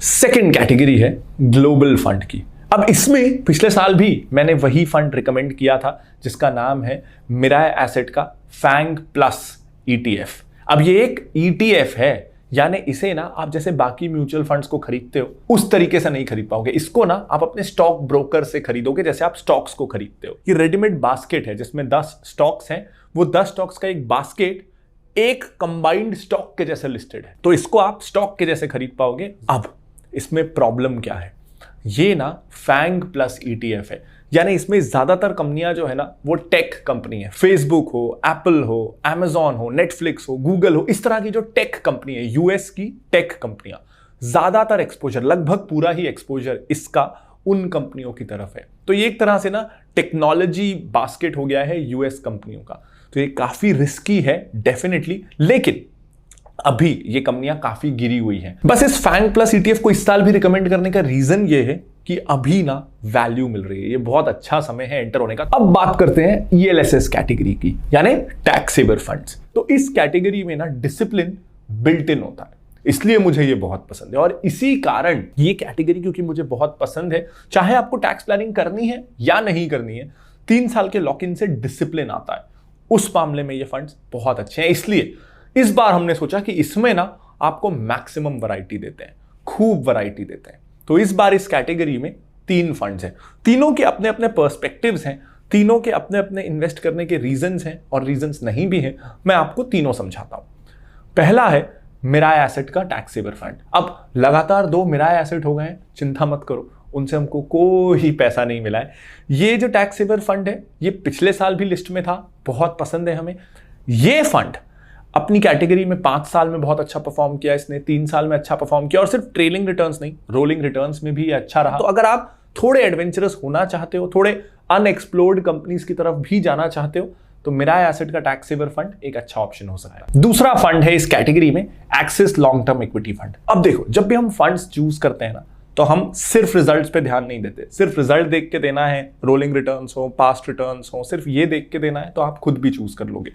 Second category है global fund की। अब इसमें पिछले साल भी मैंने वही फंड रिकमेंड किया था जिसका नाम है मिराय एसेट का फैंग प्लस ईटीएफ। अब ये एक ईटीएफ है, यानी इसे ना आप जैसे बाकी म्यूचुअल फंड्स को खरीदते हो उस तरीके से नहीं खरीद पाओगे। इसको ना आप अपने स्टॉक ब्रोकर से खरीदोगे जैसे आप स्टॉक्स को खरीदते हो। ये रेडीमेड बास्केट है जिसमें 10 स्टॉक्स हैं। वो 10 स्टॉक्स का एक बास्केट एक कंबाइंड स्टॉक के जैसे लिस्टेड है, तो इसको आप स्टॉक के जैसे खरीद पाओगे। अब इसमें प्रॉब्लम क्या है, ये ना फैंग प्लस ईटीएफ है, यानी इसमें ज्यादातर कंपनियां जो है ना वो टेक कंपनी है। फेसबुक हो, एप्पल हो, अमेजॉन हो, नेटफ्लिक्स हो, गूगल हो, इस तरह की जो टेक कंपनी है, यूएस की टेक कंपनियां, ज्यादातर एक्सपोजर, लगभग पूरा ही एक्सपोजर इसका उन कंपनियों की तरफ है। तो ये एक तरह से ना टेक्नोलॉजी बास्केट हो गया है यूएस कंपनियों का। तो ये काफी रिस्की है डेफिनेटली, लेकिन अभी ये कंपनियां काफी गिरी हुई हैं। बस इस फैंग प्लस ईटीएफ को इस साल भी रिकमेंड करने का रीजन ये है कि अभी ना वैल्यू मिल रही है, ये बहुत अच्छा समय है एंटर होने का। अब बात करते हैं ईएलएसएस कैटेगरी की, यानी टैक्स सेवर फंड्स। तो इस कैटेगरी में ना डिसिप्लिन बिल्ट इन होता है, इसलिए मुझे ये बहुत पसंद है। और इसी कारण ये कैटेगरी क्योंकि मुझे बहुत पसंद है, चाहे आपको टैक्स प्लानिंग करनी है या नहीं करनी है, 3 साल के लॉक इन से डिसिप्लिन आता है, उस मामले में ये फंड्स बहुत अच्छे हैं। इसलिए इस बार हमने सोचा कि इसमें ना आपको मैक्सिमम वैरायटी देते हैं, खूब वैरायटी देते हैं। तो इस बार इस कैटेगरी में 3 फंड्स हैं, तीनों के अपने अपने पर्सपेक्टिव्स हैं, तीनों के अपने अपने इन्वेस्ट करने के रीजंस हैं और रीजंस नहीं भी हैं। मैं आपको तीनों समझाता हूं। पहला है मिराय एसेट का टैक्स सेवर फंड। अब लगातार 2 मिराय एसेट हो गए हैं, चिंता मत करो, उनसे हमको कोई पैसा नहीं मिला है। ये जो टैक्स सेवर फंड है ये पिछले साल भी लिस्ट में था, बहुत पसंद है हमें। ये फंड अपनी कैटेगरी में 5 साल में बहुत अच्छा परफॉर्म किया, इसने 3 साल में अच्छा परफॉर्म किया, और सिर्फ ट्रेलिंग रिटर्न्स नहीं, रोलिंग रिटर्न्स में भी अच्छा रहा। तो अगर आप थोड़े एडवेंचरस होना चाहते हो, थोड़े अनएक्सप्लोर्ड कंपनीज की तरफ भी जाना चाहते हो, तो मिराय एसेट का टैक्स सेवर फंड एक अच्छा ऑप्शन हो सकता है। दूसरा फंड है इस कैटेगरी में axis long term equity fund. अब देखो, जब भी हम फंड्स चूज करते हैं ना, तो हम सिर्फ रिजल्ट्स पे ध्यान नहीं देते। सिर्फ रिजल्ट देख के देना है, रोलिंग रिटर्न्स हो, पास्ट रिटर्न्स हो, सिर्फ ये देख के देना है तो आप खुद भी चूज कर लोगे।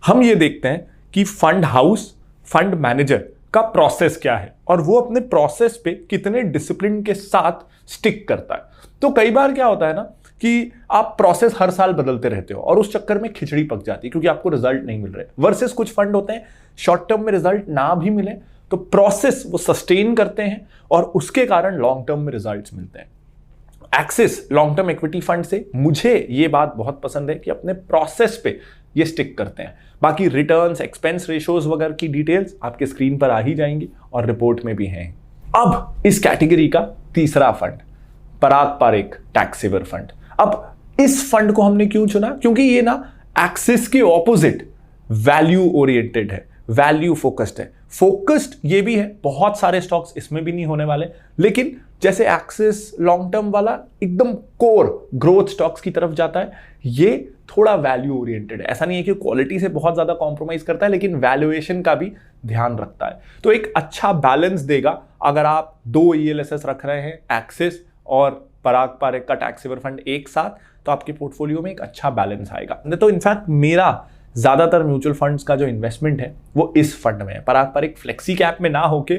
हम ये देखते हैं कि फंड हाउस, फंड मैनेजर का प्रोसेस क्या है और वो अपने प्रोसेस पे कितने डिसिप्लिन के साथ स्टिक करता है। तो कई बार क्या होता है ना कि आप प्रोसेस हर साल बदलते रहते हो और उस चक्कर में खिचड़ी पक जाती है क्योंकि आपको रिजल्ट नहीं मिल रहे। वर्सेस कुछ फंड होते हैं शॉर्ट टर्म में रिजल्ट ना भी मिले तो प्रोसेस वो सस्टेन करते हैं और उसके कारण लॉन्ग टर्म में रिजल्ट्स मिलते हैं। Axis long term equity fund से मुझे ये बात बहुत पसंद है कि अपने प्रोसेस पे ये स्टिक करते हैं। बाकी रिटर्न्स, एक्सपेंस रेशियोज वगैरह की डिटेल्स आपके स्क्रीन पर आ ही जाएंगी और रिपोर्ट में भी हैं। अब इस कैटेगरी का तीसरा फंड पराग पारेख टैक्स सेवर फंड। अब इस फंड को हमने क्यों चुना, क्योंकि ये ना एक्सिस के ऑपोजिट वैल्यू ओरिएंटेड है, वैल्यू फोकस्ड है। फोकस्ड ये भी है, बहुत सारे स्टॉक्स इसमें भी नहीं होने वाले, लेकिन जैसे एक्सिस लॉन्ग टर्म वाला एकदम कोर ग्रोथ स्टॉक्स की तरफ जाता है, ये थोड़ा वैल्यू ओरिएंटेड है। ऐसा नहीं है कि क्वालिटी से बहुत ज्यादा कॉम्प्रोमाइज करता है, लेकिन वैल्यूएशन का भी ध्यान रखता है। तो एक अच्छा बैलेंस देगा अगर आप 2 ईएलएसएस रख रहे हैं, एक्सिस और पराग पारेख का टैक्स सेवर फंड एक साथ, तो आपके पोर्टफोलियो में एक अच्छा बैलेंस आएगा। तो इनफैक्ट मेरा ज्यादातर म्यूचुअल फंड्स का जो इन्वेस्टमेंट है वो इस फंड में है। पराग पारेख फ्लेक्सी कैप में ना होके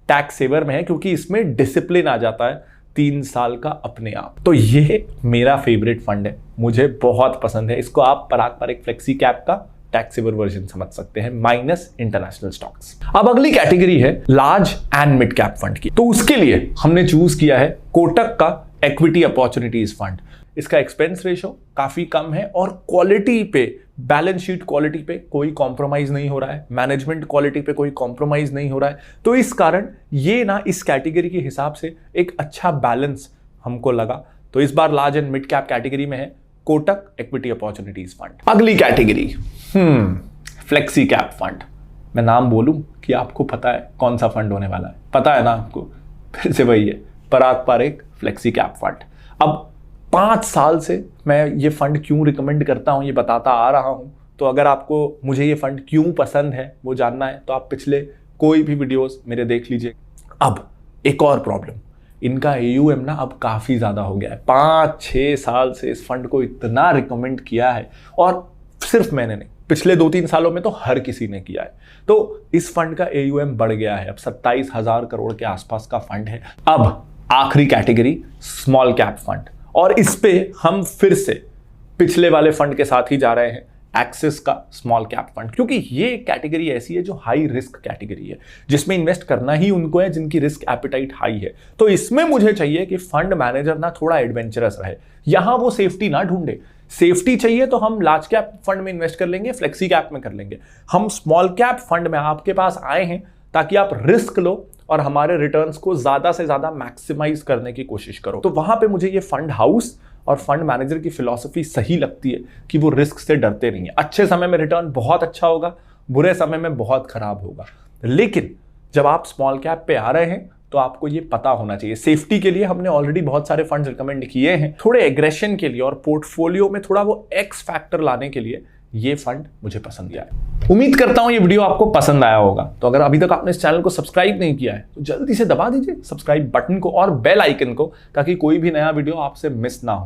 टैक्स सेवर में है क्योंकि इसमें डिसिप्लिन आ जाता है 3 साल का अपने आप। तो ये मेरा फेवरेट फंड है, मुझे बहुत पसंद है। इसको आप पराग पारेख फ्लेक्सी कैप का टैक्स सेवर वर्जन समझ सकते हैं, माइनस इंटरनेशनल स्टॉक्स। अब अगली कैटेगरी है large and mid cap fund की। तो उसके लिए हमने चूज किया है कोटक का इक्विटी अपॉर्चुनिटीज फंड। इसका एक्सपेंस रेशो काफी कम है और क्वालिटी पे, बैलेंस शीट क्वालिटी पे कोई कॉम्प्रोमाइज नहीं हो रहा है, मैनेजमेंट क्वालिटी पे कोई कॉम्प्रोमाइज नहीं हो रहा है। तो इस कारण ये ना इस कैटेगरी के हिसाब से एक अच्छा बैलेंस हमको लगा। तो इस बार large and mid cap category में है कोटक इक्विटी अपॉर्चुनिटीज फंड। अगली कैटेगरी फ्लेक्सी कैप फंड। मैं नाम बोलूं कि आपको पता है कौन सा फंड होने वाला है, पता है ना आपको, फिर से वही है पराग पारेख फ्लेक्सी कैप फंड। अब 5 साल से मैं ये फंड क्यों रिकमेंड करता हूं ये बताता आ रहा हूं। तो अगर आपको मुझे ये फंड क्यों पसंद है वो जानना है तो आप पिछले कोई भी वीडियोस मेरे देख लीजिए। अब एक और प्रॉब्लम, इनका AUM ना अब काफी ज्यादा हो गया है। 5-6 साल से इस फंड को इतना रिकमेंड किया है और सिर्फ मैंने नहीं, पिछले 2-3 सालों में तो हर किसी ने किया है। तो इस फंड का AUM बढ़ गया है, अब 27,000 करोड़ के आसपास का फंड है। अब आखिरी कैटेगरी स्मॉल कैप फंड, और इस पे हम फिर से पिछले वाले फंड के साथ ही जा रहे हैं, एक्सिस का स्मॉल कैप फंड, क्योंकि ये कैटेगरी ऐसी है जो हाई रिस्क कैटेगरी है, जिसमें इन्वेस्ट करना ही उनको है जिनकी रिस्क एपिटाइट हाई है। तो इसमें मुझे चाहिए कि फंड मैनेजर ना थोड़ा एडवेंचरस रहे, यहां वो सेफ्टी ना ढूंढे। सेफ्टी चाहिए तो हम लार्ज कैप फंड में इन्वेस्ट कर लेंगे, फ्लेक्सी कैप में कर लेंगे। हम स्मॉल कैप फंड में आपके पास आए हैं ताकि आप रिस्क लो और हमारे रिटर्न्स को ज्यादा से ज्यादा मैक्सिमाइज करने की कोशिश करो। तो वहां पे मुझे ये फंड हाउस और फंड मैनेजर की फिलॉसफी सही लगती है कि वो रिस्क से डरते नहीं है। अच्छे समय में रिटर्न बहुत अच्छा होगा, बुरे समय में बहुत खराब होगा। लेकिन जब आप स्मॉल कैप पे आ रहे हैं तो आपको ये पता होना चाहिए। सेफ्टी के लिए हमने ऑलरेडी बहुत सारे फंड्स रिकमेंड किए हैं, थोड़े एग्रेशन के लिए और पोर्टफोलियो में थोड़ा वो एक्स फैक्टर लाने के लिए ये फंड मुझे पसंद आया। उम्मीद करता हूं ये वीडियो आपको पसंद आया होगा। तो अगर अभी तक आपने इस चैनल को सब्सक्राइब नहीं किया है तो जल्दी से दबा दीजिए सब्सक्राइब बटन को और बेल आइकन को, ताकि कोई भी नया वीडियो आपसे मिस ना हो।